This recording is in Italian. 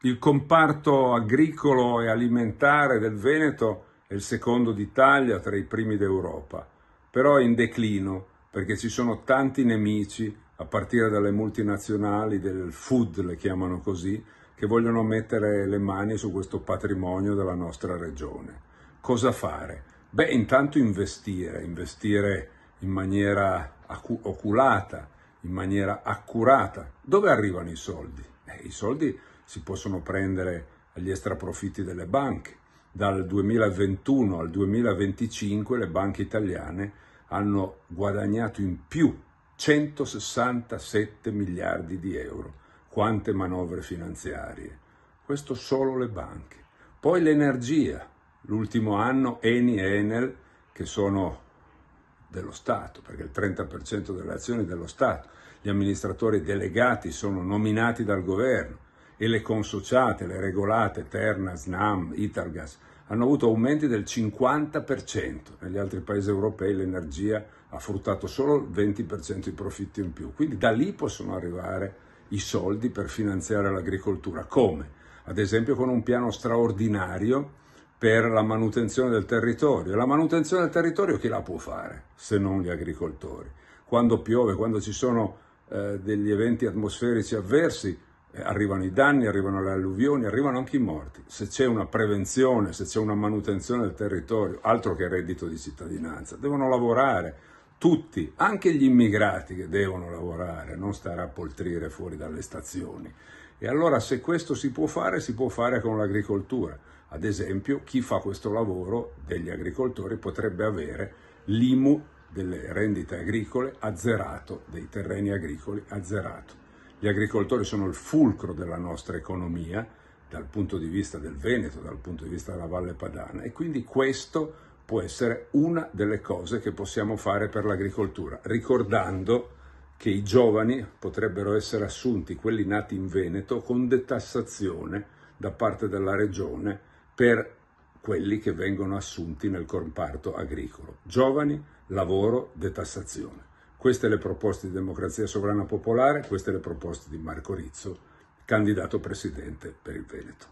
Il comparto agricolo e alimentare del Veneto è il secondo d'Italia, tra i primi d'Europa, però è in declino perché ci sono tanti nemici, a partire dalle multinazionali del food, le chiamano così, che vogliono mettere le mani su questo patrimonio della nostra regione. Cosa fare? Beh, intanto investire in maniera oculata, in maniera accurata. Dove arrivano i soldi? I soldi si possono prendere agli extraprofitti delle banche. Dal 2021 al 2025 le banche italiane hanno guadagnato in più 167 miliardi di euro. Quante manovre finanziarie! Questo solo le banche. Poi l'energia. L'ultimo anno Eni e Enel, che sono dello Stato, perché il 30% delle azioni è dello Stato, gli amministratori delegati sono nominati dal governo e le consociate, le regolate, Terna, Snam, Italgas, hanno avuto aumenti del 50%. Negli altri paesi europei l'energia ha fruttato solo il 20% di profitti in più. Quindi da lì possono arrivare i soldi per finanziare l'agricoltura. Come? Ad esempio con un piano straordinario per la manutenzione del territorio. La manutenzione del territorio chi la può fare se non gli agricoltori? Quando piove, quando ci sono degli eventi atmosferici avversi, arrivano i danni, arrivano le alluvioni, arrivano anche i morti. Se c'è una prevenzione, se c'è una manutenzione del territorio, altro che reddito di cittadinanza, devono lavorare tutti, anche gli immigrati che devono lavorare, non stare a poltrire fuori dalle stazioni. E allora se questo si può fare con l'agricoltura. Ad esempio, chi fa questo lavoro degli agricoltori potrebbe avere l'IMU delle rendite agricole azzerato, dei terreni agricoli azzerato. Gli agricoltori sono il fulcro della nostra economia, dal punto di vista del Veneto, dal punto di vista della Valle Padana, e quindi questo può essere una delle cose che possiamo fare per l'agricoltura, ricordando che i giovani potrebbero essere assunti, quelli nati in Veneto, con detassazione da parte della regione per quelli che vengono assunti nel comparto agricolo. Giovani, lavoro, detassazione. Queste le proposte di Democrazia Sovrana Popolare, queste le proposte di Marco Rizzo, candidato presidente per il Veneto.